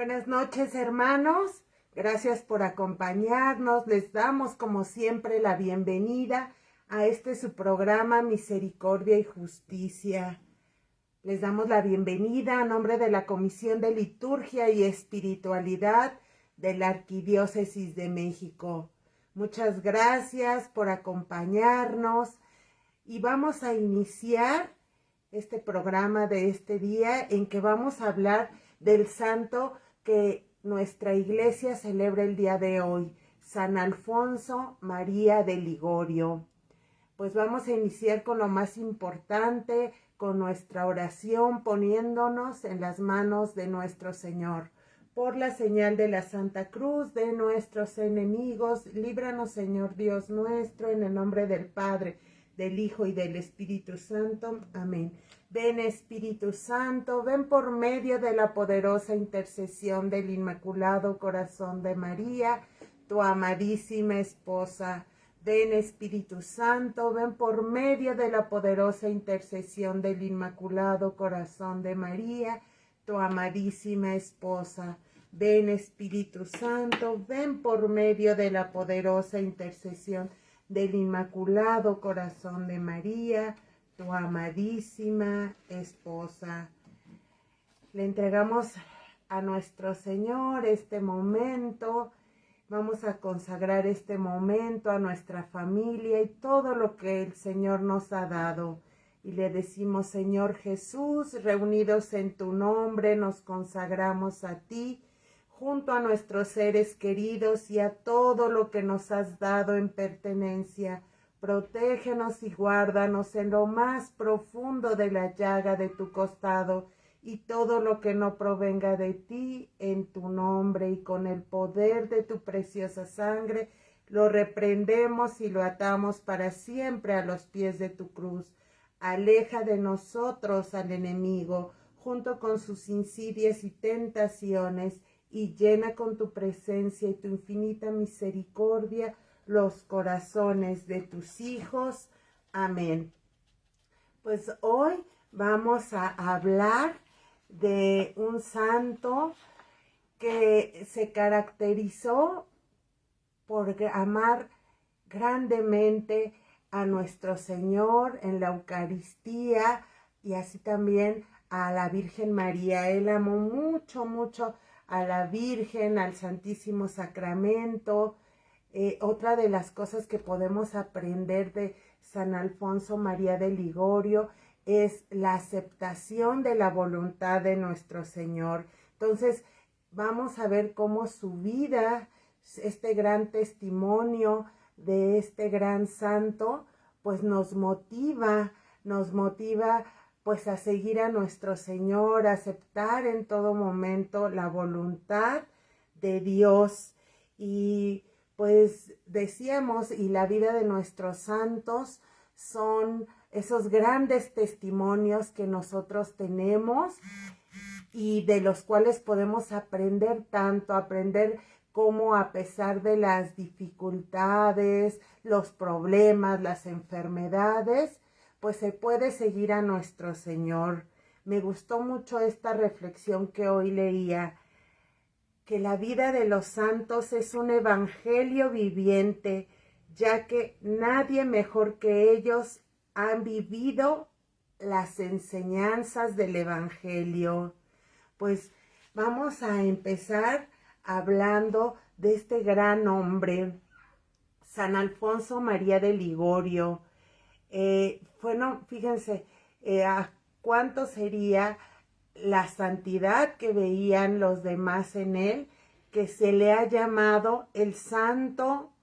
Buenas noches, hermanos. Gracias por acompañarnos. Les damos, como siempre, la bienvenida a su programa Misericordia y Justicia. Les damos la bienvenida a nombre de la Comisión de Liturgia y Espiritualidad de la Arquidiócesis de México. Muchas gracias por acompañarnos y vamos a iniciar este programa de este día en que vamos a hablar del santo que nuestra iglesia celebra el día de hoy, San Alfonso María de Ligorio. Pues vamos a iniciar con lo más importante, con nuestra oración, poniéndonos en las manos de nuestro Señor. Por la señal de la Santa Cruz de nuestros enemigos, líbranos, Señor Dios nuestro, en el nombre del Padre, del Hijo y del Espíritu Santo. Amén. Ven, Espíritu Santo, ven por medio de la poderosa intercesión del Inmaculado Corazón de María, tu amadísima esposa. Ven, Espíritu Santo, ven por medio de la poderosa intercesión del Inmaculado Corazón de María, tu amadísima esposa. Ven, Espíritu Santo, ven por medio de la poderosa intercesión del Inmaculado Corazón de María, tu amadísima esposa. Le entregamos a nuestro Señor este momento. Vamos a consagrar este momento a nuestra familia y todo lo que el Señor nos ha dado. Y le decimos, Señor Jesús, reunidos en tu nombre, nos consagramos a ti, junto a nuestros seres queridos y a todo lo que nos has dado en pertenencia. Protégenos y guárdanos en lo más profundo de la llaga de tu costado, y todo lo que no provenga de ti, en tu nombre y con el poder de tu preciosa sangre, lo reprendemos y lo atamos para siempre a los pies de tu cruz. Aleja de nosotros al enemigo, junto con sus insidias y tentaciones, y llena con tu presencia y tu infinita misericordia los corazones de tus hijos. Amén. Pues hoy vamos a hablar de un santo que se caracterizó por amar grandemente a nuestro Señor en la Eucaristía y así también a la Virgen María. Él amó mucho, mucho a la Virgen, al Santísimo Sacramento. Otra de las cosas que podemos aprender de San Alfonso María de Ligorio es la aceptación de la voluntad de nuestro Señor. Entonces, vamos a ver cómo su vida, este gran testimonio de este gran santo, pues nos motiva pues a seguir a nuestro Señor, a aceptar en todo momento la voluntad de Dios. Y pues decíamos, y la vida de nuestros santos son esos grandes testimonios que nosotros tenemos y de los cuales podemos aprender tanto, aprender cómo a pesar de las dificultades, los problemas, las enfermedades, pues se puede seguir a nuestro Señor. Me gustó mucho esta reflexión que hoy leía, que la vida de los santos es un evangelio viviente, ya que nadie mejor que ellos han vivido las enseñanzas del evangelio. Pues vamos a empezar hablando de este gran hombre, San Alfonso María de Ligorio. Bueno, fíjense, ¿a cuánto sería la santidad que veían los demás en él, que se le ha llamado el santo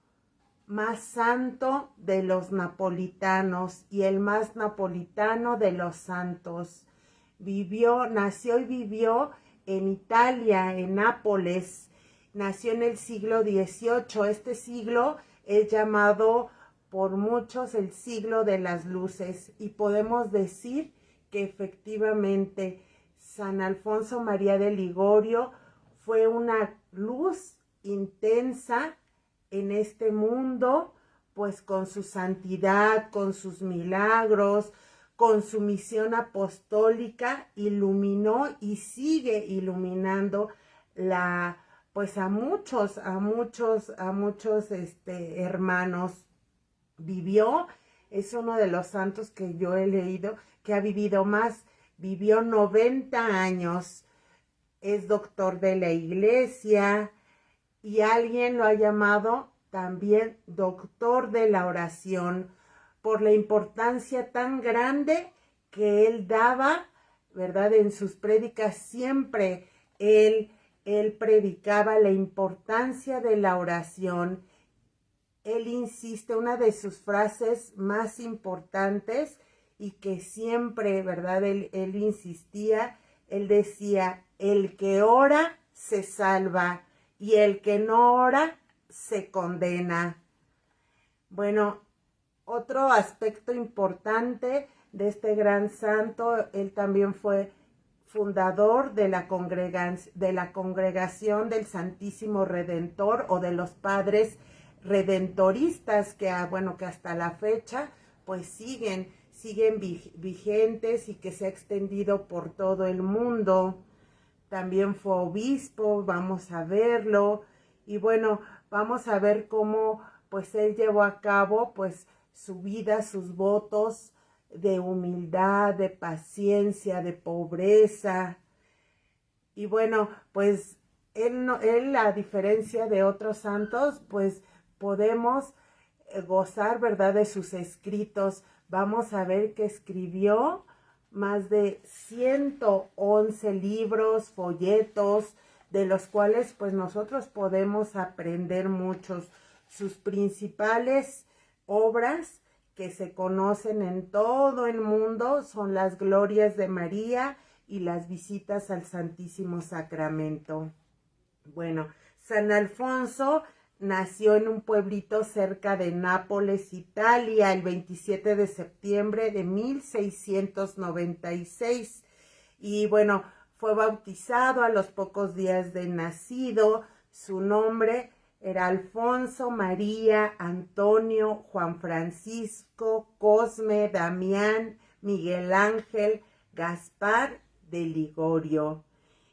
más santo de los napolitanos y el más napolitano de los santos? Nació y vivió en Italia, en Nápoles. Nació en el siglo XVIII. Este siglo es llamado por muchos el siglo de las luces, y podemos decir que efectivamente San Alfonso María de Ligorio fue una luz intensa en este mundo, pues con su santidad, con sus milagros, con su misión apostólica, iluminó y sigue iluminando pues a muchos hermanos. Vivió, es uno de los santos que yo he leído, que ha vivido más, vivió 90 años, es doctor de la iglesia y alguien lo ha llamado también doctor de la oración por la importancia tan grande que él daba, ¿verdad? En sus prédicas siempre él predicaba la importancia de la oración. Él insiste, una de sus frases más importantes y que siempre, ¿verdad? Él insistía, él decía, el que ora se salva y el que no ora se condena. Bueno, otro aspecto importante de este gran santo, él también fue fundador de la congregación del Santísimo Redentor o de los padres redentoristas que hasta la fecha pues siguen vigentes y que se ha extendido por todo el mundo. También fue obispo, vamos a verlo, y bueno, vamos a ver cómo pues él llevó a cabo pues su vida, sus votos de humildad, de paciencia, de pobreza. Y bueno, pues él a diferencia de otros santos, pues podemos gozar, ¿verdad?, de sus escritos. Vamos a ver que escribió más de 111 libros, folletos, de los cuales pues nosotros podemos aprender muchos. Sus principales obras que se conocen en todo el mundo son las Glorias de María y las visitas al Santísimo Sacramento. Bueno, San Alfonso nació en un pueblito cerca de Nápoles, Italia, el 27 de septiembre de 1696. Y bueno, fue bautizado a los pocos días de nacido. Su nombre era Alfonso María Antonio Juan Francisco Cosme Damián Miguel Ángel Gaspar de Ligorio.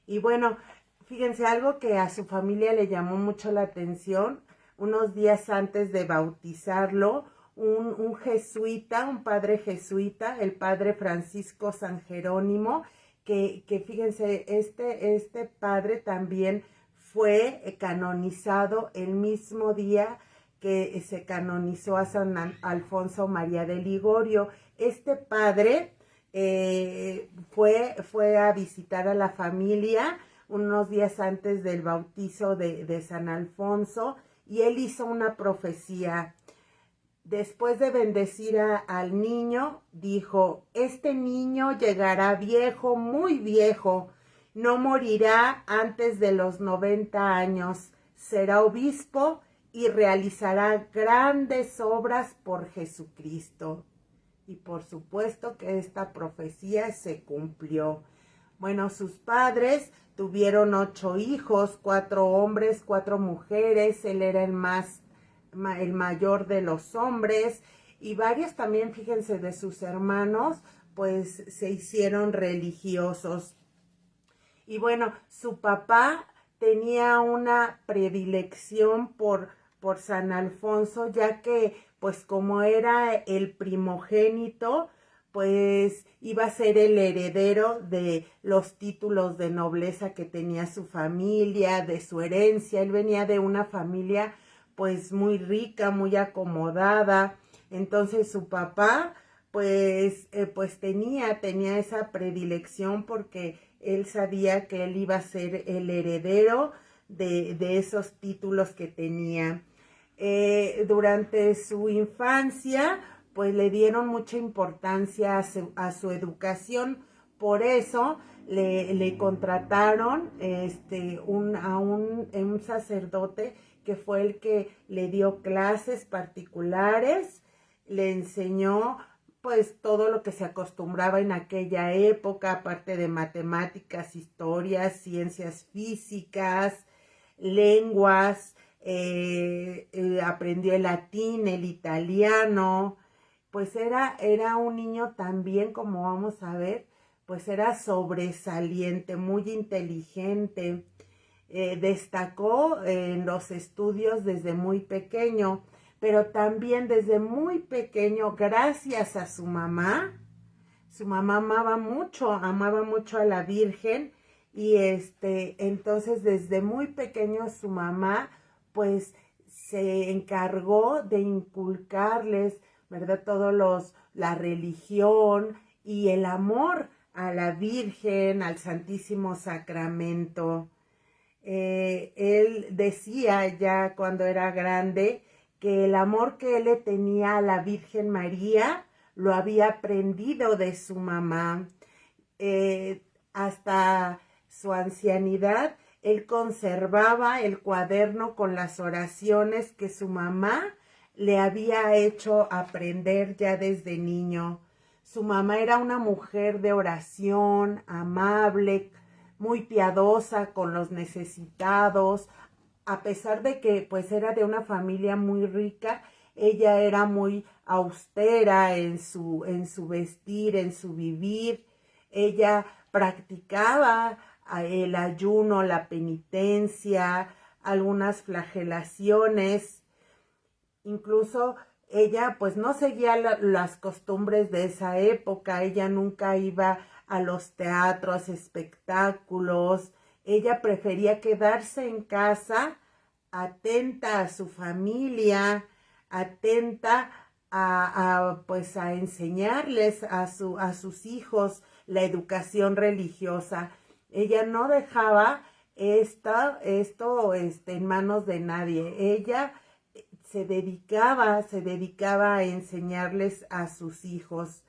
Y bueno, fíjense, algo que a su familia le llamó mucho la atención, unos días antes de bautizarlo, un jesuita, un padre jesuita, el padre Francisco San Jerónimo, que fíjense, este padre también fue canonizado el mismo día que se canonizó a San Alfonso María de Ligorio. Este padre fue a visitar a la familia unos días antes del bautizo de San Alfonso, y él hizo una profecía. Después de bendecir al niño, dijo, este niño llegará viejo, muy viejo, no morirá antes de los 90 años, será obispo y realizará grandes obras por Jesucristo. Y por supuesto que esta profecía se cumplió. Bueno, sus padres tuvieron 8 hijos, 4 hombres, 4 mujeres. Él era el mayor de los hombres. Y varios también, fíjense, de sus hermanos, pues se hicieron religiosos. Y bueno, su papá tenía una predilección por San Alfonso, ya que pues como era el primogénito, pues iba a ser el heredero de los títulos de nobleza que tenía su familia, de su herencia. Él venía de una familia pues muy rica, muy acomodada. Entonces su papá pues tenía esa predilección porque él sabía que él iba a ser el heredero de esos títulos que tenía. Durante su infancia, pues le dieron mucha importancia a su educación. Por eso le contrataron a un sacerdote que fue el que le dio clases particulares, le enseñó pues todo lo que se acostumbraba en aquella época, aparte de matemáticas, historias, ciencias físicas, lenguas. Aprendió el latín, el italiano. Pues era un niño también, como vamos a ver, pues era sobresaliente, muy inteligente. Destacó en los estudios desde muy pequeño, pero también desde muy pequeño, gracias a su mamá amaba mucho a la Virgen y entonces desde muy pequeño su mamá pues se encargó de inculcarles, ¿verdad? La religión y el amor a la Virgen, al Santísimo Sacramento. Él decía ya cuando era grande que el amor que él le tenía a la Virgen María lo había aprendido de su mamá. Hasta su ancianidad, él conservaba el cuaderno con las oraciones que su mamá le había hecho aprender ya desde niño. Su mamá era una mujer de oración, amable, muy piadosa con los necesitados. A pesar de que pues era de una familia muy rica, ella era muy austera en su vestir, en su vivir. Ella practicaba el ayuno, la penitencia, algunas flagelaciones. Incluso ella pues no seguía las costumbres de esa época, ella nunca iba a los teatros, espectáculos, ella prefería quedarse en casa, atenta a su familia, atenta pues a enseñarles a sus hijos la educación religiosa. Ella no dejaba esto en manos de nadie. Ella se dedicaba a enseñarles a sus hijos.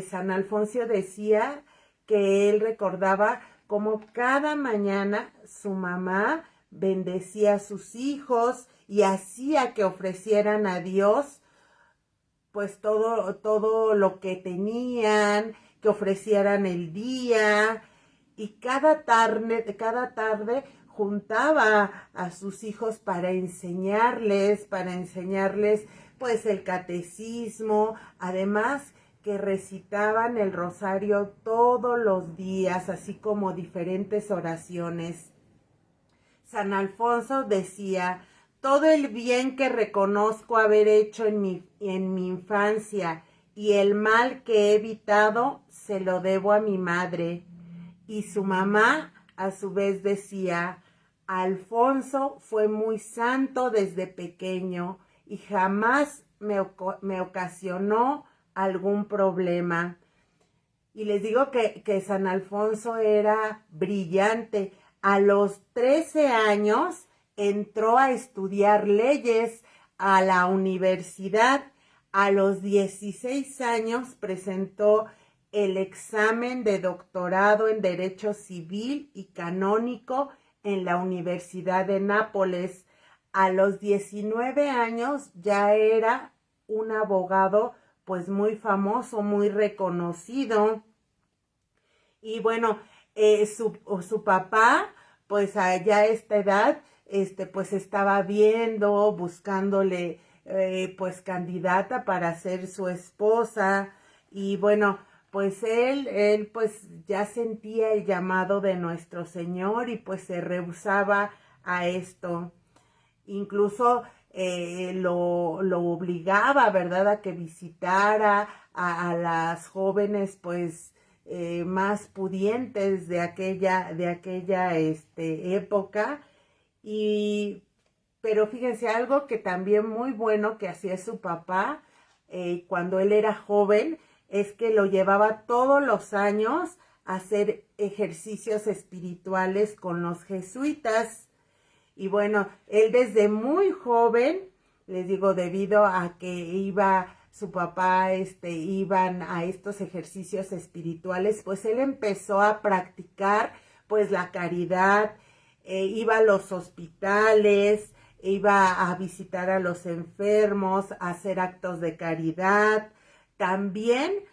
San Alfonso decía que él recordaba cómo cada mañana su mamá bendecía a sus hijos y hacía que ofrecieran a Dios pues todo lo que tenían, que ofrecieran el día, y cada tarde juntaba a sus hijos para enseñarles pues el catecismo, además que recitaban el rosario todos los días, así como diferentes oraciones. San Alfonso decía: todo el bien que reconozco haber hecho en mi infancia y el mal que he evitado, se lo debo a mi madre. Y su mamá a su vez decía: Alfonso fue muy santo desde pequeño y jamás me ocasionó algún problema. Y les digo que San Alfonso era brillante. A los 13 años entró a estudiar leyes a la universidad. A los 16 años presentó el examen de doctorado en Derecho Civil y Canónico en la Universidad de Nápoles. A los 19 años ya era un abogado pues muy famoso, muy reconocido. Y bueno, su papá, pues allá a esta edad, pues estaba buscándole, pues candidata para ser su esposa. Y bueno, pues él pues ya sentía el llamado de nuestro Señor y pues se rehusaba a esto. Incluso lo obligaba, ¿verdad?, a que visitara a las jóvenes, pues, más pudientes de aquella época. Pero fíjense, algo que también muy bueno que hacía su papá cuando él era joven, es que lo llevaba todos los años a hacer ejercicios espirituales con los jesuitas. Y bueno, él desde muy joven, les digo, debido a que su papá, iban a estos ejercicios espirituales, pues él empezó a practicar, pues, la caridad, iba a los hospitales, iba a visitar a los enfermos, a hacer actos de caridad. También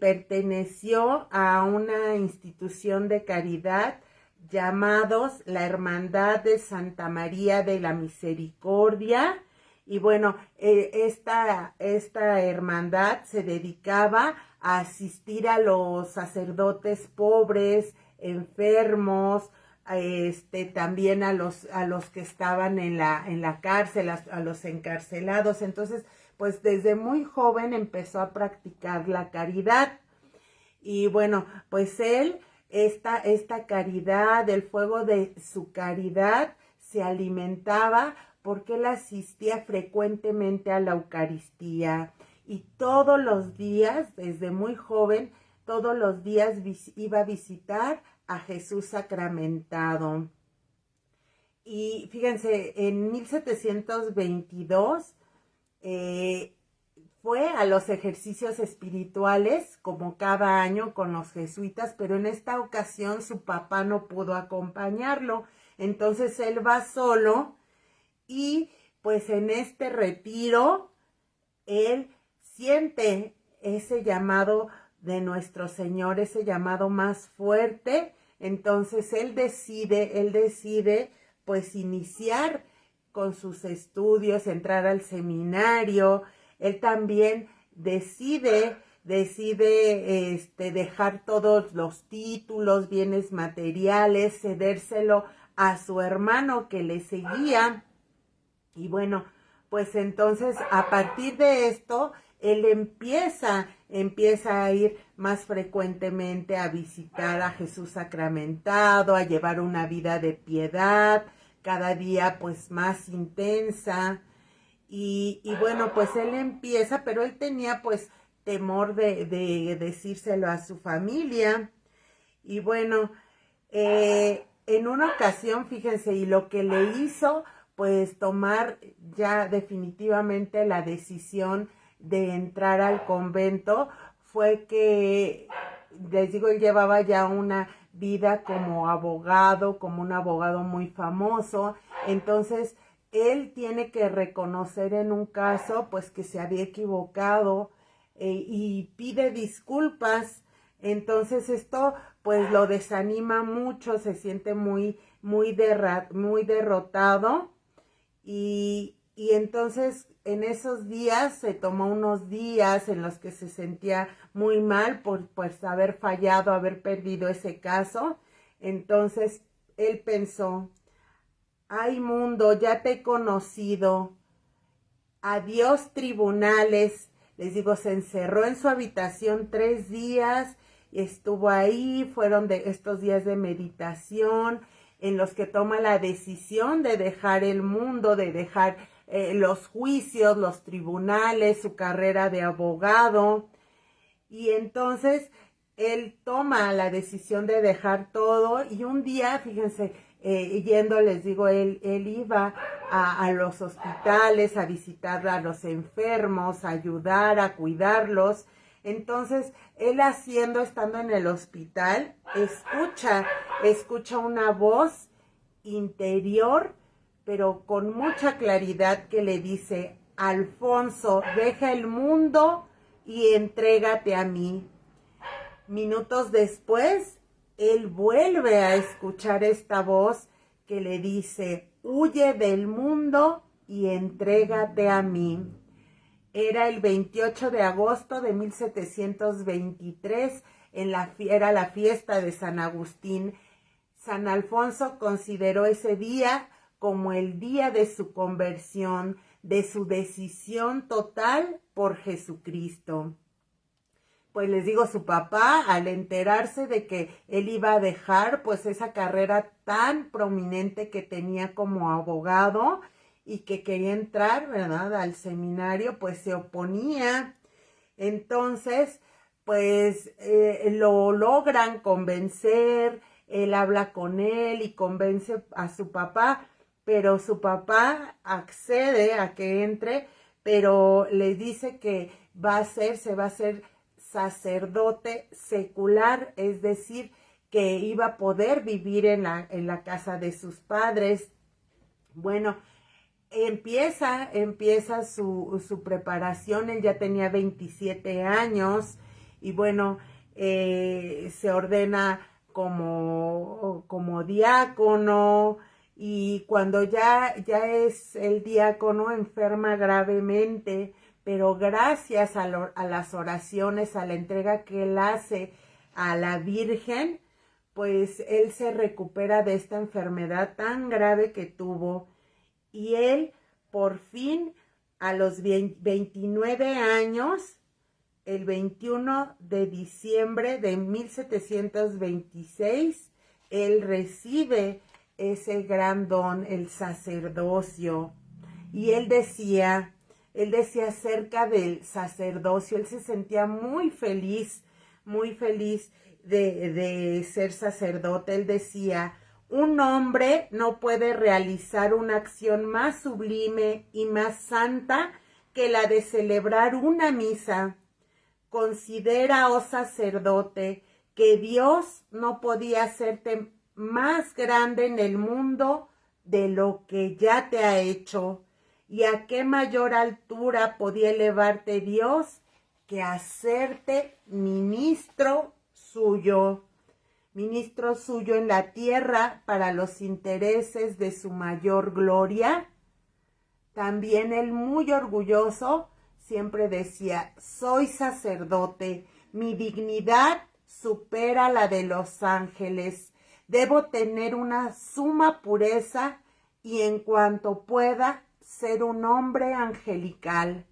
perteneció a una institución de caridad llamados la Hermandad de Santa María de la Misericordia. Y bueno, esta hermandad se dedicaba a asistir a los sacerdotes pobres, enfermos, también a los que estaban en la cárcel, a los encarcelados. Entonces, pues desde muy joven empezó a practicar la caridad. Y bueno, pues él, esta caridad, el fuego de su caridad, se alimentaba porque él asistía frecuentemente a la Eucaristía. Y todos los días, desde muy joven, todos los días iba a visitar a Jesús sacramentado. Y fíjense, en 1722 fue a los ejercicios espirituales, como cada año con los jesuitas, pero en esta ocasión su papá no pudo acompañarlo. Entonces él va solo y pues en este retiro él siente ese llamado de nuestro Señor, ese llamado más fuerte. Entonces él decide pues iniciar con sus estudios, entrar al seminario. Él también decide dejar todos los títulos, bienes materiales, cedérselo a su hermano que le seguía. Y bueno, pues entonces a partir de esto, él empieza a ir más frecuentemente a visitar a Jesús sacramentado, a llevar una vida de piedad, cada día pues más intensa. Y bueno, pues él empieza, pero él tenía pues temor de decírselo a su familia. Y bueno, en una ocasión, fíjense, y lo que le hizo pues tomar ya definitivamente la decisión de entrar al convento fue que, les digo, él llevaba ya una vida como abogado, como un abogado muy famoso. Entonces él tiene que reconocer en un caso pues que se había equivocado, y pide disculpas. Entonces esto pues lo desanima mucho, se siente muy derrotado. Y entonces en esos días se tomó unos días en los que se sentía muy mal por pues haber fallado, haber perdido ese caso. Entonces él pensó: ay mundo, ya te he conocido, adiós tribunales. Les digo, se encerró en su habitación 3 días, estuvo ahí, fueron de estos días de meditación en los que toma la decisión de dejar el mundo, de dejar los juicios, los tribunales, su carrera de abogado. Y entonces él toma la decisión de dejar todo y un día, fíjense, yendo, les digo, él iba a los hospitales a visitar a los enfermos, a ayudar, a cuidarlos. Entonces, él estando en el hospital, escucha una voz interior, pero con mucha claridad, que le dice: Alfonso, deja el mundo y entrégate a mí. Minutos después, él vuelve a escuchar esta voz que le dice: huye del mundo y entrégate a mí. Era el 28 de agosto de 1723, era la fiesta de San Agustín. San Alfonso consideró ese día como el día de su conversión, de su decisión total por Jesucristo. Pues les digo, su papá, al enterarse de que él iba a dejar pues esa carrera tan prominente que tenía como abogado y que quería entrar, ¿verdad?, al seminario, pues se oponía. Entonces, pues lo logran convencer, él habla con él y convence a su papá, pero su papá accede a que entre, pero le dice que se va a hacer sacerdote secular, es decir, que iba a poder vivir en la casa de sus padres. Bueno, empieza su preparación. Él ya tenía 27 años y bueno, se ordena como diácono, y cuando ya es el diácono enferma gravemente, pero gracias a las oraciones, a la entrega que él hace a la Virgen, pues él se recupera de esta enfermedad tan grave que tuvo y él por fin a los 29 años, el 21 de diciembre de 1726, él recibe ese gran don, el sacerdocio. Y él decía acerca del sacerdocio, él se sentía muy feliz de ser sacerdote. Él decía, un hombre no puede realizar una acción más sublime y más santa que la de celebrar una misa. Considera, oh sacerdote, que Dios no podía hacerte más grande en el mundo de lo que ya te ha hecho. ¿Y a qué mayor altura podía elevarte Dios que hacerte ministro suyo? Ministro suyo en la tierra para los intereses de su mayor gloria. También él, muy orgulloso, siempre decía, soy sacerdote, mi dignidad supera la de los ángeles, debo tener una suma pureza y en cuanto pueda ser un hombre angelical.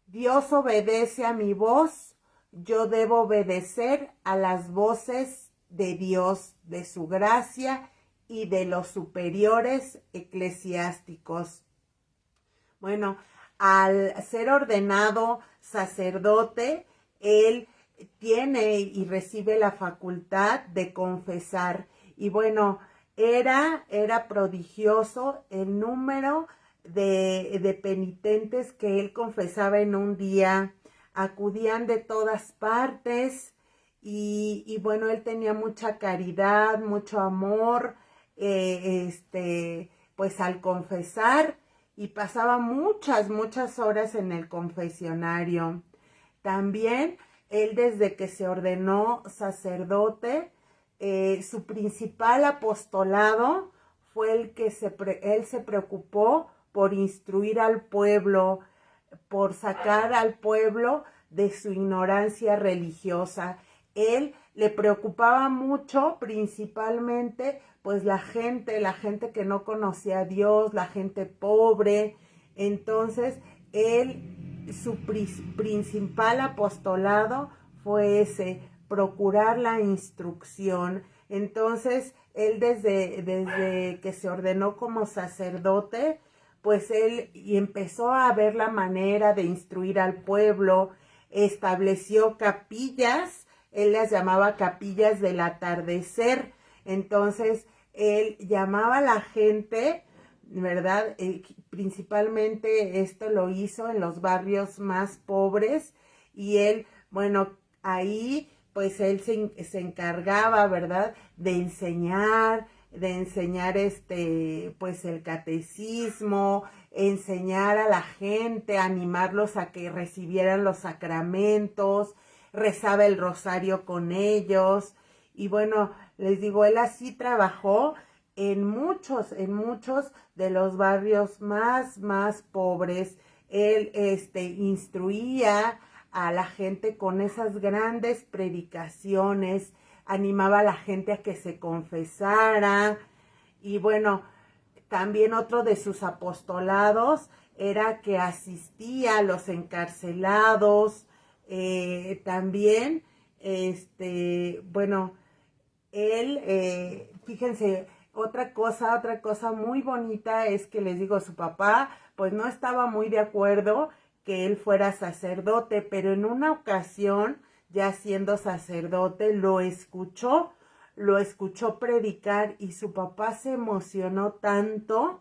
Dios obedece a mi voz, yo debo obedecer a las voces de Dios, de su gracia y de los superiores eclesiásticos. Bueno, al ser ordenado sacerdote, él tiene y recibe la facultad de confesar. Y bueno, era prodigioso el número de penitentes que él confesaba en un día. Acudían de todas partes y bueno, él tenía mucha caridad, mucho amor, pues al confesar, y pasaba muchas horas en el confesionario. También él, desde que se ordenó sacerdote, su principal apostolado fue el que él se preocupó por instruir al pueblo, por sacar al pueblo de su ignorancia religiosa. Él le preocupaba mucho, principalmente, pues la gente que no conocía a Dios, la gente pobre. Entonces, su principal apostolado fue ese, procurar la instrucción. Entonces, él desde que se ordenó como sacerdote, pues él empezó a ver la manera de instruir al pueblo, estableció capillas, él las llamaba capillas del atardecer. Entonces, él llamaba a la gente, ¿verdad? Principalmente esto lo hizo en los barrios más pobres y él, bueno, ahí pues él se encargaba, ¿verdad? De enseñar pues el catecismo, enseñar a la gente, animarlos a que recibieran los sacramentos, rezaba el rosario con ellos. Y bueno, les digo, él así trabajó en muchos de los barrios más pobres. Él instruía a la gente con esas grandes predicaciones, animaba a la gente a que se confesara. Y bueno, también otro de sus apostolados era que asistía a los encarcelados. También, bueno, él, fíjense, otra cosa muy bonita es que les digo, su papá pues no estaba muy de acuerdo que él fuera sacerdote, pero en una ocasión, ya siendo sacerdote, lo escuchó predicar y su papá se emocionó tanto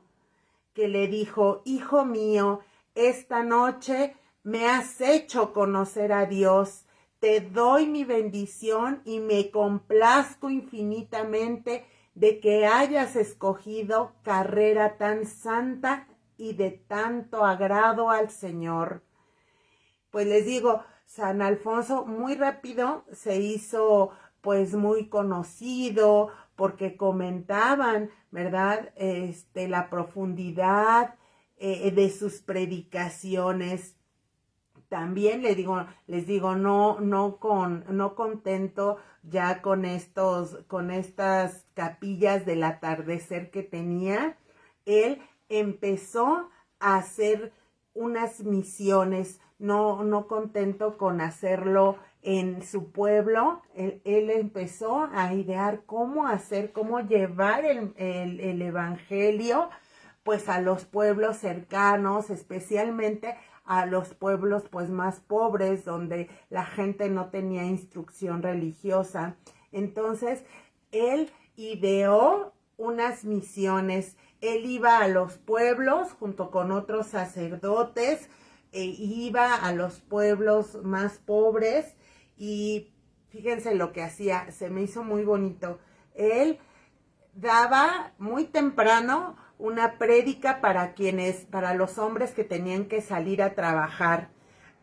que le dijo, hijo mío, esta noche me has hecho conocer a Dios, te doy mi bendición y me complazco infinitamente de que hayas escogido carrera tan santa y de tanto agrado al Señor. Pues les digo, San Alfonso muy rápido se hizo pues muy conocido porque comentaban, ¿verdad? La profundidad de sus predicaciones. también les digo, no contento ya con estas capillas del atardecer que tenía, él empezó a hacer unas misiones, no contento con hacerlo en su pueblo, él empezó a idear cómo llevar el evangelio pues a los pueblos cercanos, especialmente a los pueblos pues más pobres, donde la gente no tenía instrucción religiosa. Entonces, él ideó unas misiones. Él iba a los pueblos junto con otros sacerdotes, iba a los pueblos más pobres y fíjense lo que hacía, se me hizo muy bonito. Él daba muy temprano una prédica para los hombres que tenían que salir a trabajar.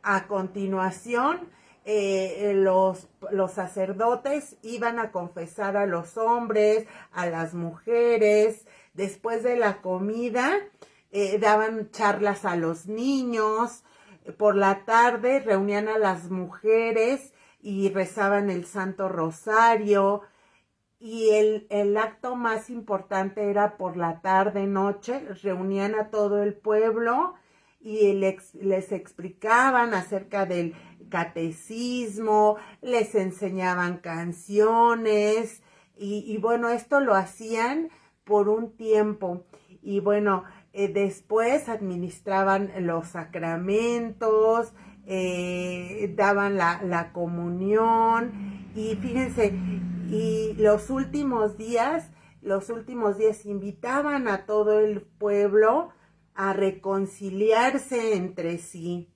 A continuación, los sacerdotes iban a confesar a los hombres, a las mujeres. Después de la comida, daban charlas a los niños. Por la tarde reunían a las mujeres y rezaban el Santo Rosario. Y el acto más importante era por la tarde, noche, reunían a todo el pueblo y les explicaban acerca del catecismo, les enseñaban canciones y bueno, esto lo hacían por un tiempo y bueno, después administraban los sacramentos, daban la comunión y fíjense, y los últimos días invitaban a todo el pueblo a reconciliarse entre sí.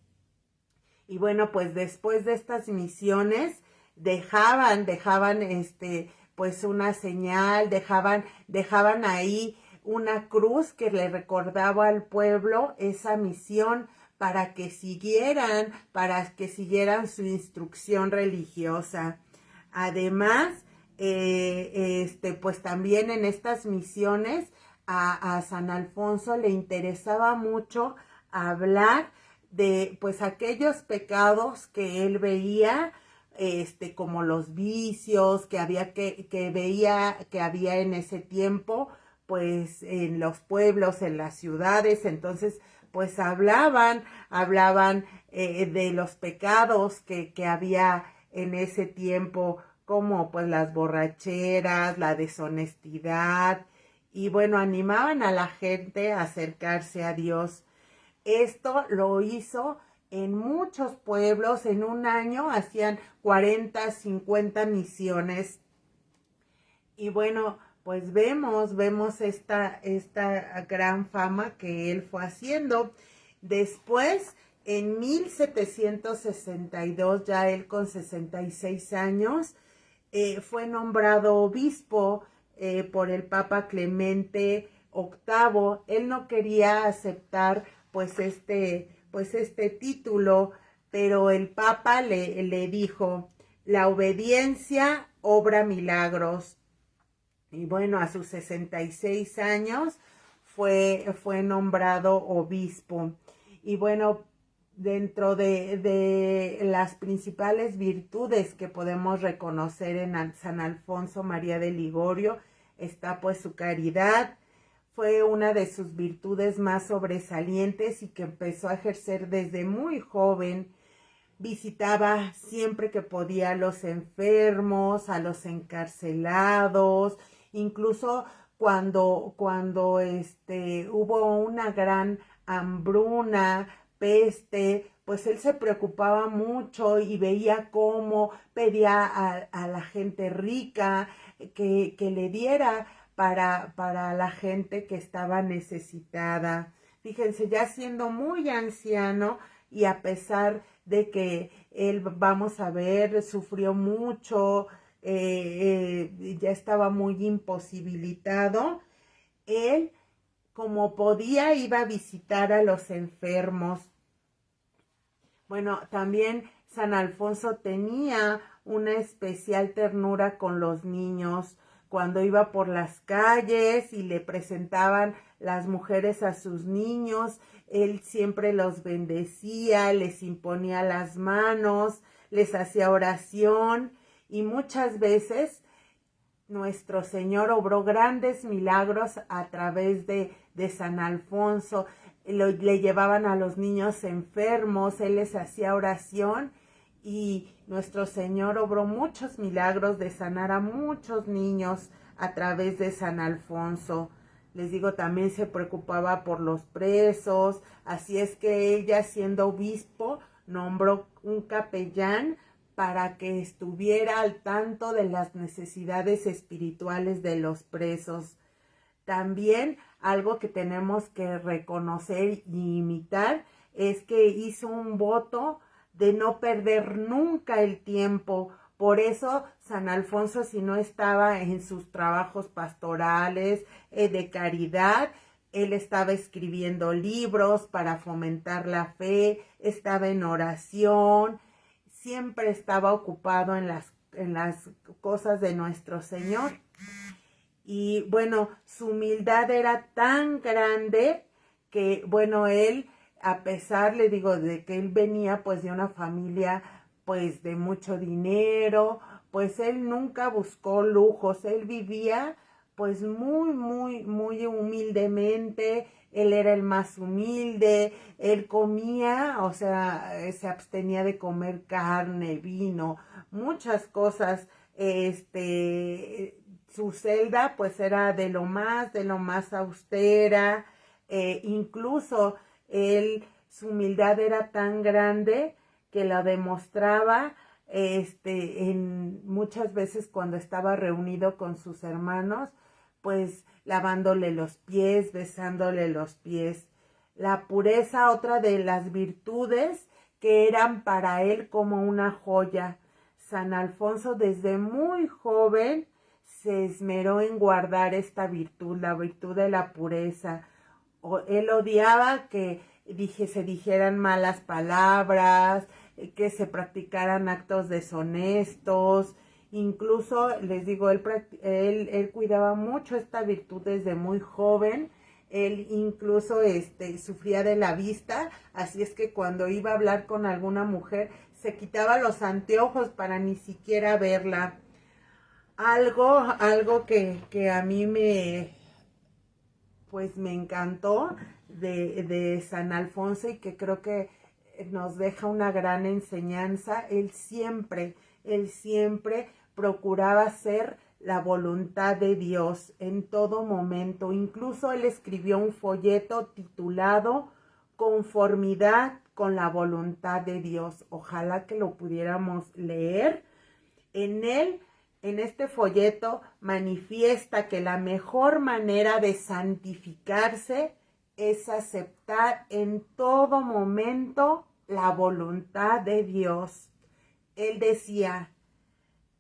Y bueno, pues después de estas misiones dejaban pues una señal, dejaban ahí una cruz que le recordaba al pueblo esa misión para que siguieran su instrucción religiosa. Además, pues también en estas misiones a San Alfonso le interesaba mucho hablar de pues aquellos pecados que él veía, como los vicios que veía que había en ese tiempo, pues en los pueblos, en las ciudades. Entonces pues hablaban de los pecados que había en ese tiempo, como pues las borracheras, la deshonestidad, y bueno, animaban a la gente a acercarse a Dios. Esto lo hizo en muchos pueblos. En un año hacían 40, 50 misiones. Y bueno, pues vemos esta gran fama que él fue haciendo. Después, en 1762, ya él con 66 años, fue nombrado obispo por el Papa Clemente VIII. Él no quería aceptar pues este título, pero el Papa le dijo: la obediencia obra milagros. Y bueno, a sus 66 años fue nombrado obispo. Y bueno, dentro de las principales virtudes que podemos reconocer en San Alfonso María de Ligorio está pues su caridad. Fue una de sus virtudes más sobresalientes y que empezó a ejercer desde muy joven. Visitaba siempre que podía a los enfermos, a los encarcelados, incluso cuando hubo una gran hambruna, peste, pues él se preocupaba mucho y veía cómo pedía a la gente rica que le diera para la gente que estaba necesitada. Fíjense, ya siendo muy anciano y a pesar de que él, vamos a ver, sufrió mucho, ya estaba muy imposibilitado, él, como podía, iba a visitar a los enfermos. Bueno, también San Alfonso tenía una especial ternura con los niños. cuando iba por las calles y le presentaban las mujeres a sus niños, él siempre los bendecía, les imponía las manos, les hacía oración y muchas veces nuestro Señor obró grandes milagros a través de San Alfonso. Le llevaban a los niños enfermos, él les hacía oración y nuestro Señor obró muchos milagros de sanar a muchos niños a través de San Alfonso. Les digo, también se preocupaba por los presos, así es que ella, siendo obispo, nombró un capellán para que estuviera al tanto de las necesidades espirituales de los presos. También algo que tenemos que reconocer y imitar es que hizo un voto de no perder nunca el tiempo. Por eso San Alfonso, si no estaba en sus trabajos pastorales, de caridad, él estaba escribiendo libros para fomentar la fe, estaba en oración, siempre estaba ocupado en las cosas de nuestro Señor. Y bueno, su humildad era tan grande que, bueno, él, a pesar, le digo, de que él venía pues de una familia pues de mucho dinero, pues él nunca buscó lujos, él vivía pues muy humildemente, él era el más humilde, él comía, o sea, se abstenía de comer carne, vino, muchas cosas, su celda pues era de lo más austera, incluso su humildad era tan grande que la demostraba muchas veces cuando estaba reunido con sus hermanos, pues lavándole los pies, besándole los pies. La pureza, otra de las virtudes que eran para él como una joya. San Alfonso desde muy joven se esmeró en guardar esta virtud, la virtud de la pureza. Él odiaba que se dijeran malas palabras, que se practicaran actos deshonestos. Incluso, les digo, él cuidaba mucho esta virtud desde muy joven. Él incluso sufría de la vista, así es que cuando iba a hablar con alguna mujer, se quitaba los anteojos para ni siquiera verla. Algo que a mí pues me encantó de San Alfonso y que creo que nos deja una gran enseñanza. Él siempre procuraba hacer la voluntad de Dios en todo momento. Incluso él escribió un folleto titulado Conformidad con la voluntad de Dios. Ojalá que lo pudiéramos leer. En este folleto manifiesta que la mejor manera de santificarse es aceptar en todo momento la voluntad de Dios. Él decía,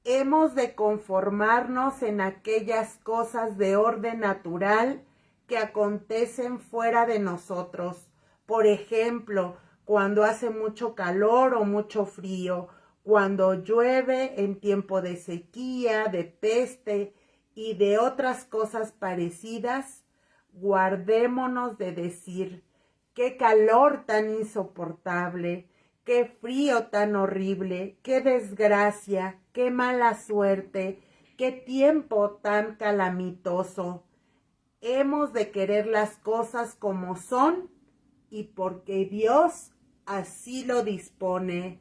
hemos de conformarnos en aquellas cosas de orden natural que acontecen fuera de nosotros. Por ejemplo, cuando hace mucho calor o mucho frío, cuando llueve en tiempo de sequía, de peste y de otras cosas parecidas, guardémonos de decir, qué calor tan insoportable, qué frío tan horrible, qué desgracia, qué mala suerte, qué tiempo tan calamitoso. Hemos de querer las cosas como son y porque Dios así lo dispone.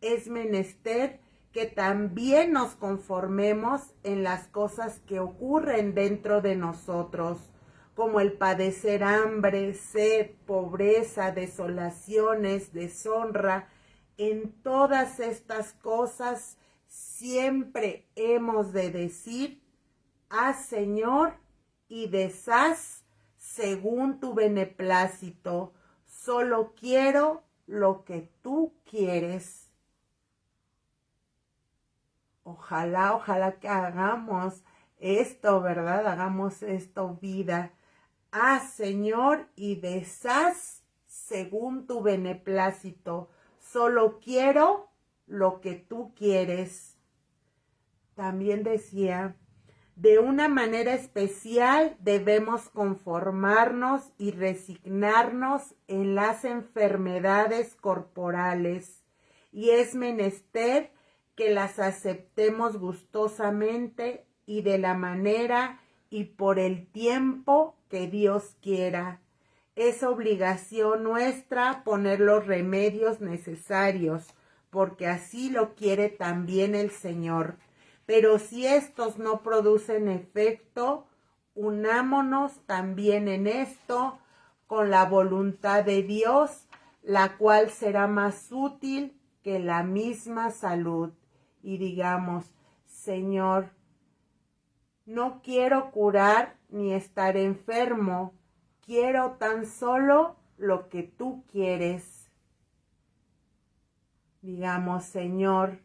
Es menester que también nos conformemos en las cosas que ocurren dentro de nosotros, como el padecer hambre, sed, pobreza, desolaciones, deshonra. En todas estas cosas siempre hemos de decir, haz, Señor, y deshaz según tu beneplácito. Solo quiero lo que tú quieres. Ojalá que hagamos esto, ¿verdad? Hagamos esto vida. Haz, Señor, y deshaz según tu beneplácito. Solo quiero lo que tú quieres. También decía, De una manera especial debemos conformarnos y resignarnos en las enfermedades corporales, y es menester que las aceptemos gustosamente y de la manera y por el tiempo que Dios quiera. Es obligación nuestra poner los remedios necesarios, porque así lo quiere también el Señor. Pero si estos no producen efecto, unámonos también en esto con la voluntad de Dios, la cual será más útil que la misma salud. Y digamos: Señor, no quiero curar ni estar enfermo, quiero tan solo lo que tú quieres. Digamos: Señor,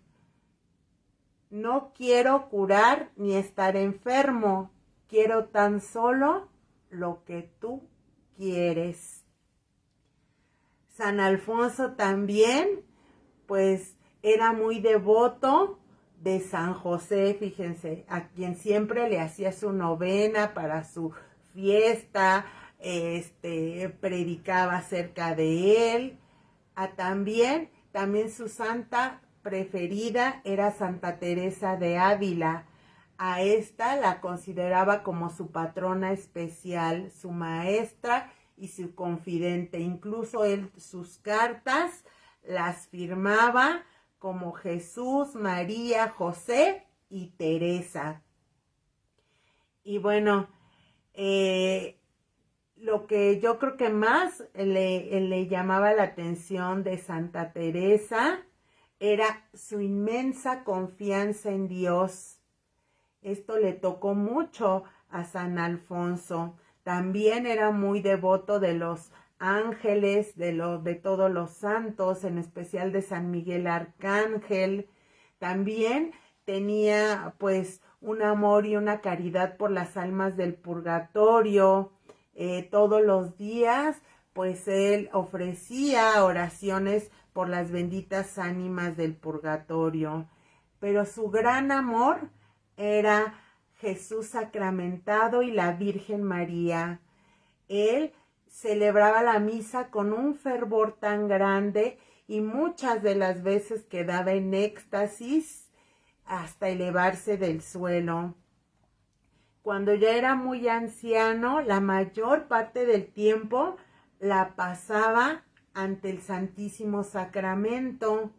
no quiero curar ni estar enfermo, quiero tan solo lo que tú quieres. San Alfonso también, pues, era muy devoto de San José, fíjense, a quien siempre le hacía su novena para su fiesta, predicaba acerca de él. También su santa preferida era Santa Teresa de Ávila. A esta la consideraba como su patrona especial, su maestra y su confidente. Incluso él sus cartas las firmaba como Jesús, María, José y Teresa. Y bueno, lo que yo creo que más le llamaba la atención de Santa Teresa era su inmensa confianza en Dios. Esto le tocó mucho a San Alfonso. También era muy devoto de los ángeles, de todos los santos, en especial de San Miguel Arcángel. También tenía pues un amor y una caridad por las almas del purgatorio. Todos los días pues él ofrecía oraciones por las benditas ánimas del purgatorio. Pero su gran amor era Jesús sacramentado y la Virgen María. Él celebraba la misa con un fervor tan grande y muchas de las veces quedaba en éxtasis hasta elevarse del suelo. Cuando ya era muy anciano, la mayor parte del tiempo la pasaba ante el Santísimo Sacramento.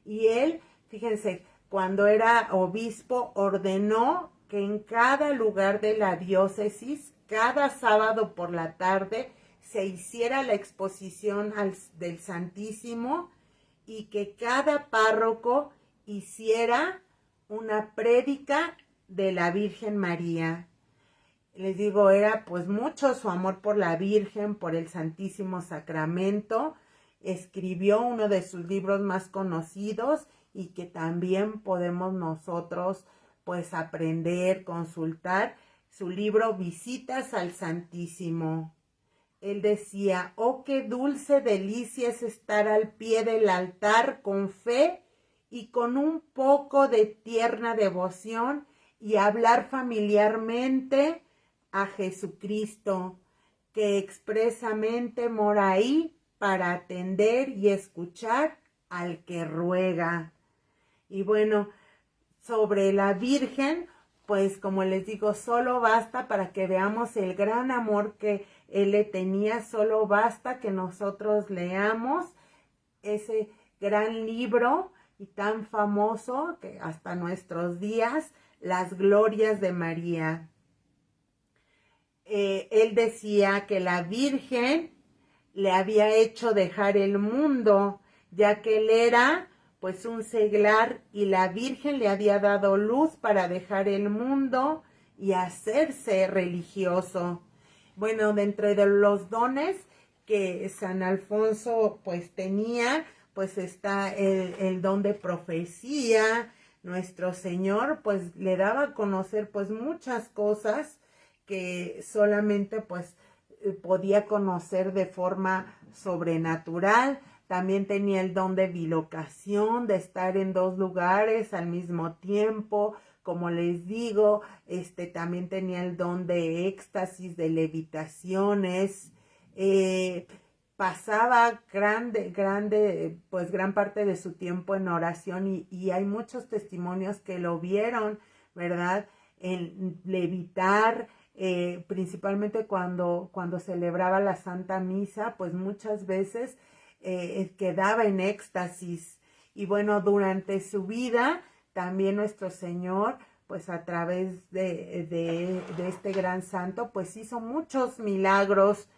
Y él, fíjense, cuando era obispo, ordenó que en cada lugar de la diócesis, cada sábado por la tarde, se hiciera la exposición del Santísimo y que cada párroco hiciera una prédica de la Virgen María. Les digo, era pues mucho su amor por la Virgen, por el Santísimo Sacramento. Escribió uno de sus libros más conocidos y que también podemos nosotros pues aprender, consultar, su libro Visitas al Santísimo. Él decía: oh, qué dulce delicia es estar al pie del altar con fe y con un poco de tierna devoción y hablar familiarmente a Jesucristo, que expresamente mora ahí para atender y escuchar al que ruega. Y bueno, sobre la Virgen, pues como les digo, solo basta para que veamos el gran amor que él le tenía, solo basta que nosotros leamos ese gran libro y tan famoso que hasta nuestros días, Las Glorias de María. Él decía que la Virgen le había hecho dejar el mundo, ya que él era pues un seglar y la Virgen le había dado luz para dejar el mundo y hacerse religioso. Bueno, dentro de los dones que San Alfonso pues tenía, pues está el don de profecía. Nuestro Señor pues le daba a conocer pues muchas cosas que solamente pues podía conocer de forma sobrenatural. También tenía el don de bilocación, de estar en dos lugares al mismo tiempo, como les digo, también tenía el don de éxtasis, de levitaciones, pasaba pues gran parte de su tiempo en oración y hay muchos testimonios que lo vieron, ¿verdad? En levitar, principalmente cuando celebraba la Santa Misa, pues muchas veces quedaba en éxtasis. Y bueno, durante su vida, también nuestro Señor, pues a través de este gran santo, pues hizo muchos milagros.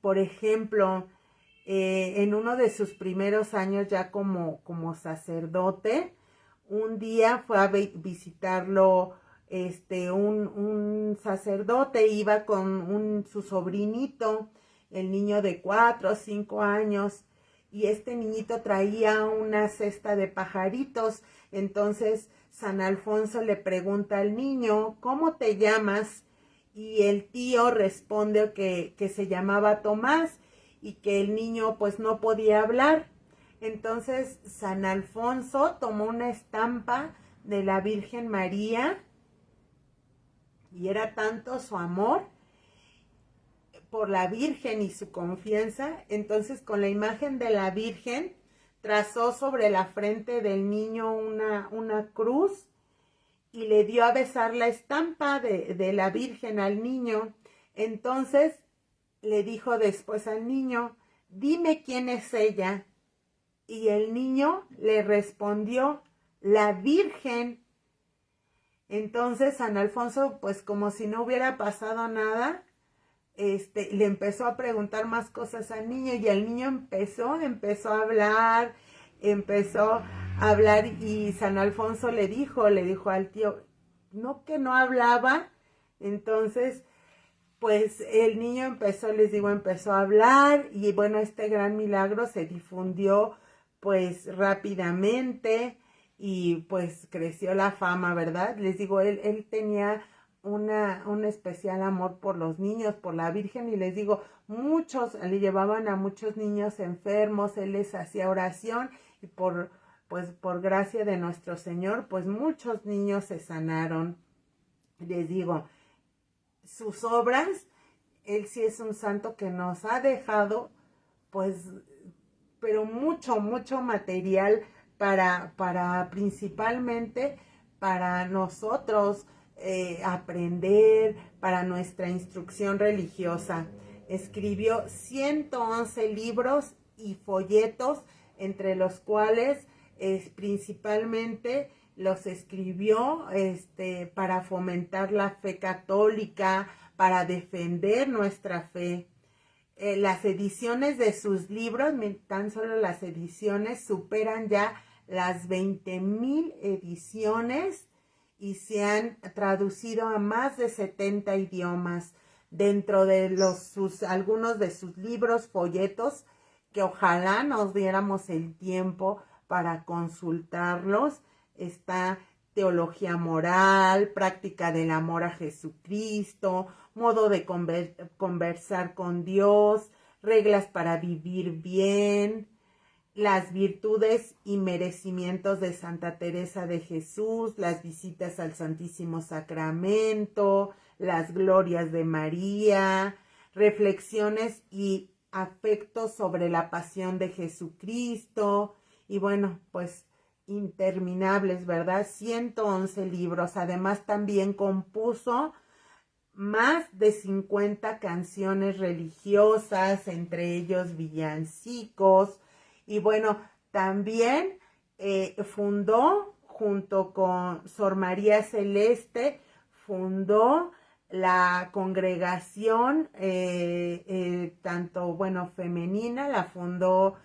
Por ejemplo, en uno de sus primeros años ya como sacerdote, un día fue a visitarlo un sacerdote, iba con su sobrinito, el niño de 4 o 5 años, y este niñito traía una cesta de pajaritos. Entonces San Alfonso le pregunta al niño, ¿cómo te llamas? Y el tío responde que se llamaba Tomás y que el niño pues no podía hablar. Entonces San Alfonso tomó una estampa de la Virgen María y era tanto su amor por la Virgen y su confianza, entonces con la imagen de la Virgen trazó sobre la frente del niño una cruz y le dio a besar la estampa de la Virgen al niño. Entonces le dijo después al niño, dime quién es ella. Y el niño le respondió, la Virgen. Entonces San Alfonso, pues como si no hubiera pasado nada, le empezó a preguntar más cosas al niño y el niño empezó a hablar y San Alfonso le dijo al tío, no que no hablaba. Entonces, pues el niño empezó a hablar y bueno, este gran milagro se difundió pues rápidamente y pues creció la fama, ¿verdad? Les digo, él tenía un especial amor por los niños, por la Virgen, y les digo, muchos le llevaban a muchos niños enfermos, él les hacía oración y por gracia de nuestro Señor, pues muchos niños se sanaron. Les digo, sus obras, él sí es un santo que nos ha dejado, pues, pero mucho material para principalmente para nosotros aprender, para nuestra instrucción religiosa. Escribió 111 libros y folletos, entre los cuales principalmente los escribió para fomentar la fe católica, para defender nuestra fe. Las ediciones de sus libros, tan solo las ediciones, superan ya las 20,000 ediciones y se han traducido a más de 70 idiomas. Dentro de algunos de sus libros, folletos, que ojalá nos diéramos el tiempo para consultarlos, está Teología Moral, Práctica del Amor a Jesucristo, Modo de conversar con Dios, Reglas para vivir bien, Las virtudes y merecimientos de Santa Teresa de Jesús, Las visitas al Santísimo Sacramento, Las glorias de María, Reflexiones y afectos sobre la pasión de Jesucristo, y bueno, pues interminables, ¿verdad? 111 libros. Además también compuso más de 50 canciones religiosas, entre ellos villancicos. Y bueno, también fundó, junto con Sor María Celeste, fundó la congregación, tanto, bueno, femenina, la fundó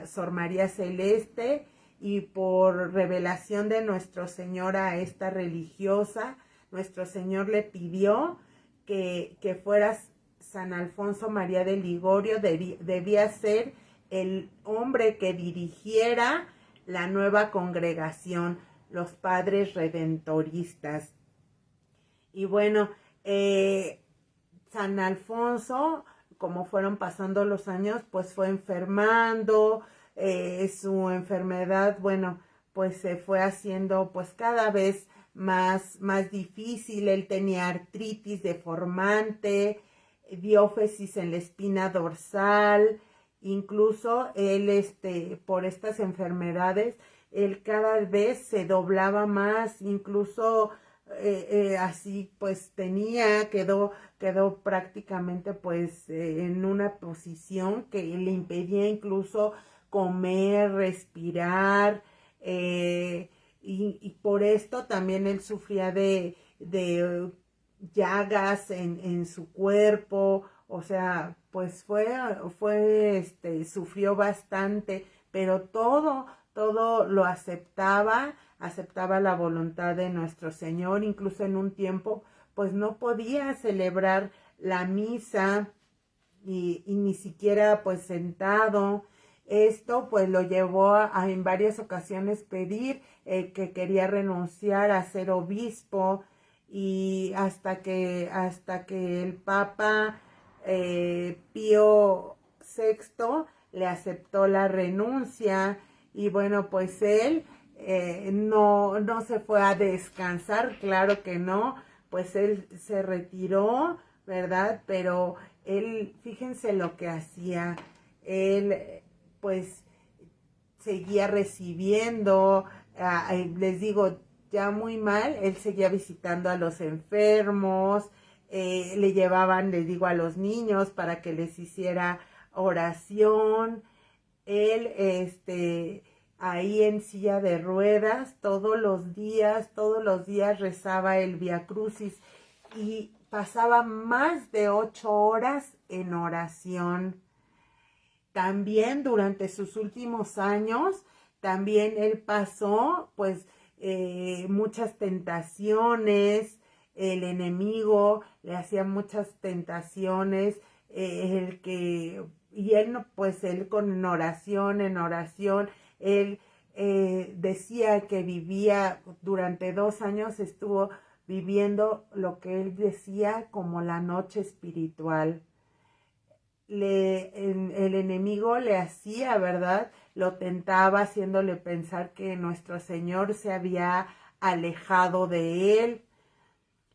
Sor María Celeste, y por revelación de nuestro Señor a esta religiosa, nuestro Señor le pidió que fueras San Alfonso María de Ligorio, debía ser el hombre que dirigiera la nueva congregación, los padres redentoristas. Y bueno, San Alfonso, como fueron pasando los años, pues fue enfermando, su enfermedad, bueno, pues se fue haciendo pues cada vez más difícil. Él tenía artritis deformante, diócesis en la espina dorsal, incluso él, por estas enfermedades, él cada vez se doblaba más, incluso así pues quedó prácticamente pues en una posición que le impedía incluso comer, respirar, y por esto también él sufría de llagas en su cuerpo. O sea, pues sufrió bastante, pero todo lo aceptaba la voluntad de nuestro Señor. Incluso en un tiempo, pues no podía celebrar la misa y ni siquiera pues sentado. Esto pues lo llevó a en varias ocasiones pedir que quería renunciar a ser obispo, y hasta que el Papa Pío VI le aceptó la renuncia. Y bueno, pues él no se fue a descansar, claro que no, pues él se retiró, ¿verdad? Pero él, fíjense lo que hacía, él pues seguía recibiendo, les digo, ya muy mal, él seguía visitando a los enfermos, le llevaban, les digo, a los niños para que les hiciera oración. Él, ahí en silla de ruedas, todos los días rezaba el Vía Crucis y pasaba más de 8 horas en oración. También durante sus últimos años, también él pasó pues muchas tentaciones. El enemigo le hacía muchas tentaciones, y él no, pues él en oración, él decía que vivía, durante 2 años estuvo viviendo lo que él decía como la noche espiritual. El enemigo le hacía, ¿verdad? Lo tentaba haciéndole pensar que nuestro Señor se había alejado de él.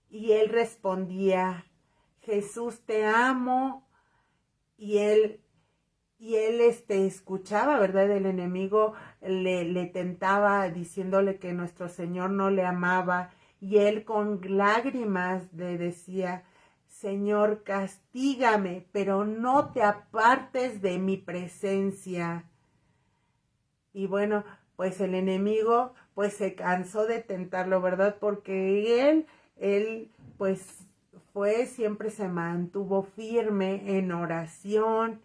Y él respondía: Jesús, te amo. Y él escuchaba, ¿verdad? El enemigo le tentaba diciéndole que nuestro Señor no le amaba. Y él con lágrimas le decía: Señor, castígame, pero no te apartes de mi presencia. Y bueno, pues el enemigo pues se cansó de tentarlo, ¿verdad? Porque él pues siempre se mantuvo firme en oración.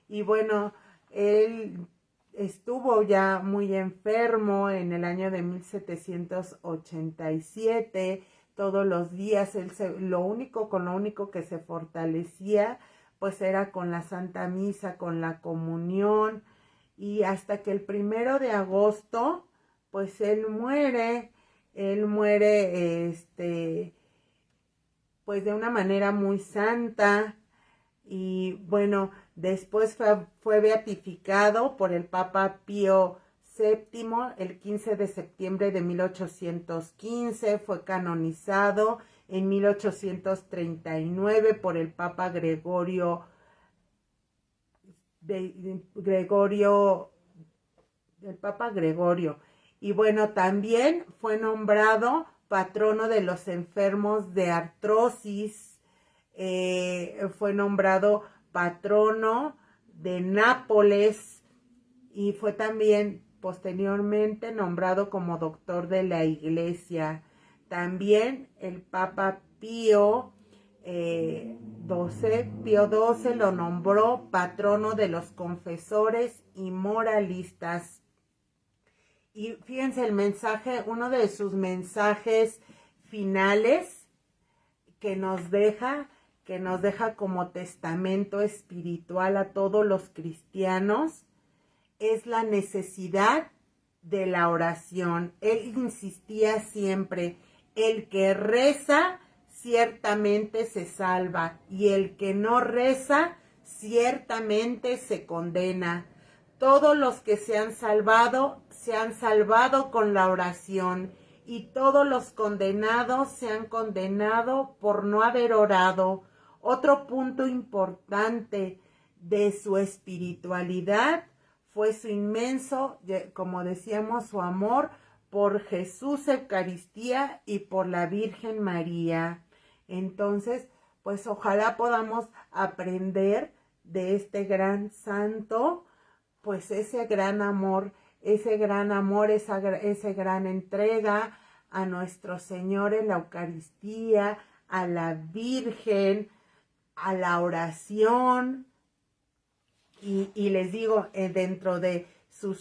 Y bueno, él estuvo ya muy enfermo en el año de 1787. Todos los días con lo único que se fortalecía pues era con la Santa Misa, con la comunión. Y hasta que el 1 de agosto pues él muere, pues de una manera muy santa. Y bueno, después fue beatificado por el Papa Pío VII el 15 de septiembre de 1815, fue canonizado en 1839 por el Papa Gregorio, el Papa Gregorio. Y bueno, también fue nombrado patrono de los enfermos de artrosis, fue nombrado patrono de Nápoles, y fue también posteriormente nombrado como doctor de la Iglesia. También el Papa Pío XII lo nombró patrono de los confesores y moralistas. Y fíjense el mensaje, uno de sus mensajes finales que nos deja como testamento espiritual a todos los cristianos, es la necesidad de la oración. Él insistía siempre: el que reza ciertamente se salva, y el que no reza ciertamente se condena. Todos los que se han salvado con la oración, y todos los condenados se han condenado por no haber orado. Otro punto importante de su espiritualidad fue su inmenso, como decíamos, su amor por Jesús Eucaristía y por la Virgen María. Entonces, pues ojalá podamos aprender de este gran santo, pues ese gran amor, esa gran entrega a nuestro Señor en la Eucaristía, a la Virgen, a la oración. Y les digo, dentro de su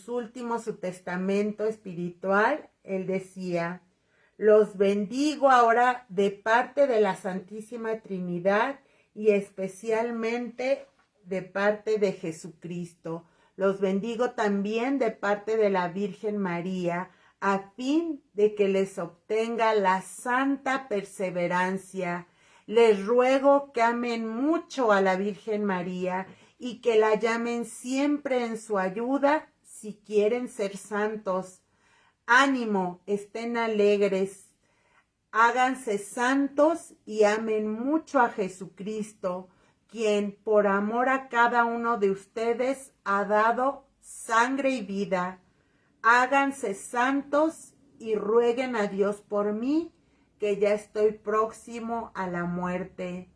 testamento espiritual, él decía: los bendigo ahora de parte de la Santísima Trinidad y especialmente de parte de Jesucristo. Los bendigo también de parte de la Virgen María, a fin de que les obtenga la santa perseverancia. Les ruego que amen mucho a la Virgen María y que la llamen siempre en su ayuda si quieren ser santos. Ánimo, estén alegres, háganse santos y amen mucho a Jesucristo, quien por amor a cada uno de ustedes ha dado sangre y vida. Háganse santos y rueguen a Dios por mí, que ya estoy próximo a la muerte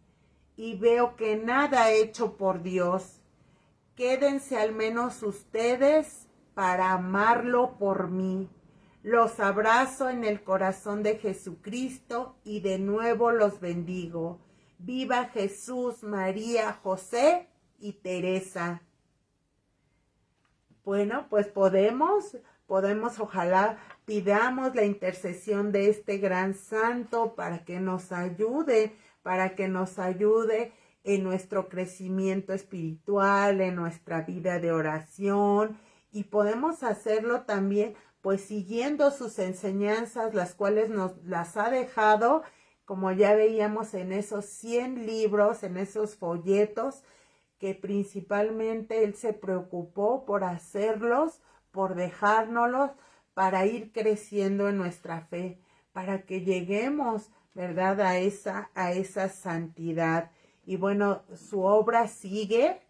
y veo que nada he hecho por Dios. Quédense al menos ustedes para amarlo por mí. Los abrazo en el corazón de Jesucristo y de nuevo los bendigo. Viva Jesús, María, José y Teresa. Bueno, pues podemos, ojalá pidamos la intercesión de este gran santo para que nos ayude en nuestro crecimiento espiritual, en nuestra vida de oración, y podemos hacerlo también pues siguiendo sus enseñanzas, las cuales nos las ha dejado, como ya veíamos, en esos 100 libros, en esos folletos, que principalmente él se preocupó por hacerlos, por dejárnoslos, para ir creciendo en nuestra fe, para que lleguemos, ¿verdad?, a esa santidad. Y bueno, su obra sigue,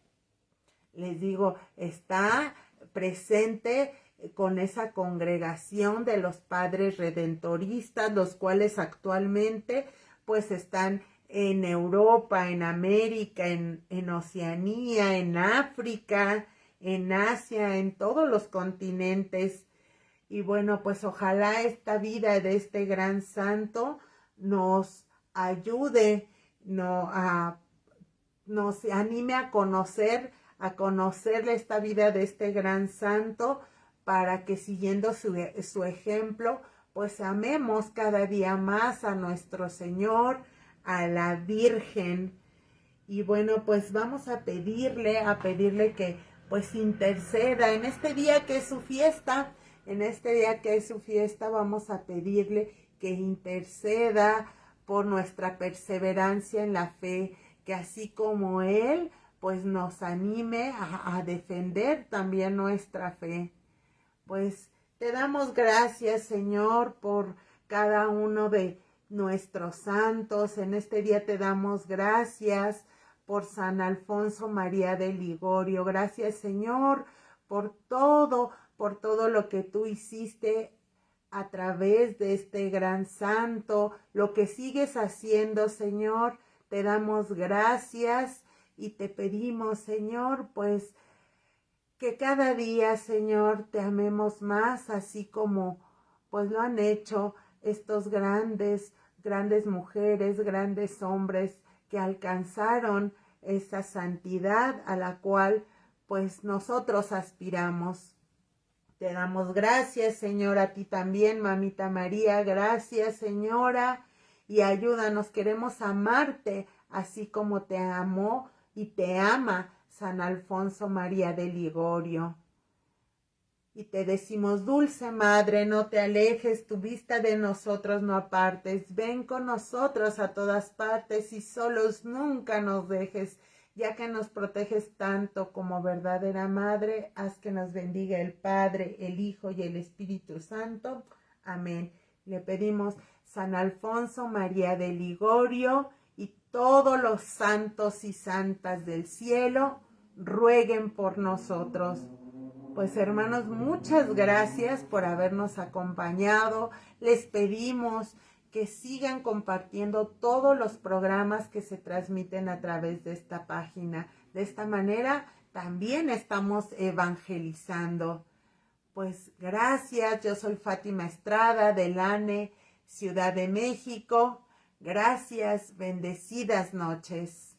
les digo, está presente con esa congregación de los padres redentoristas, los cuales actualmente pues están en Europa, en América, en Oceanía, en África, en Asia, en todos los continentes. Y bueno, pues ojalá esta vida de este gran santo nos ayude, nos anime a conocerle esta vida de este gran santo, para que siguiendo su ejemplo, pues amemos cada día más a nuestro Señor, a la Virgen. Y bueno, pues vamos a pedirle que pues interceda en este día que es su fiesta. Vamos a pedirle que interceda por nuestra perseverancia en la fe, que así como Él, pues nos anime a defender también nuestra fe. Pues te damos gracias, Señor, por cada uno de nuestros santos. En este día te damos gracias por San Alfonso María de Ligorio. Gracias, Señor, por todo lo que tú hiciste a través de este gran santo, lo que sigues haciendo, Señor. Te damos gracias y te pedimos, Señor, pues que cada día, Señor, te amemos más, así como pues lo han hecho estos grandes mujeres, grandes hombres que alcanzaron esa santidad a la cual pues nosotros aspiramos. Te damos gracias, Señor, a ti también, Mamita María. Gracias, Señora, y ayúdanos. Queremos amarte así como te amó y te ama San Alfonso María de Ligorio. Y te decimos: dulce Madre, no te alejes, tu vista de nosotros no apartes. Ven con nosotros a todas partes y solos nunca nos dejes. ya que nos proteges tanto como verdadera Madre, haz que nos bendiga el Padre, el Hijo y el Espíritu Santo. Amén. Le pedimos San Alfonso María de Ligorio y todos los santos y santas del cielo rueguen por nosotros. Pues hermanos, muchas gracias por habernos acompañado. Les pedimos que sigan compartiendo todos los programas que se transmiten a través de esta página. De esta manera también estamos evangelizando. Pues gracias, yo soy Fátima Estrada del ANE, Ciudad de México. Gracias, bendecidas noches.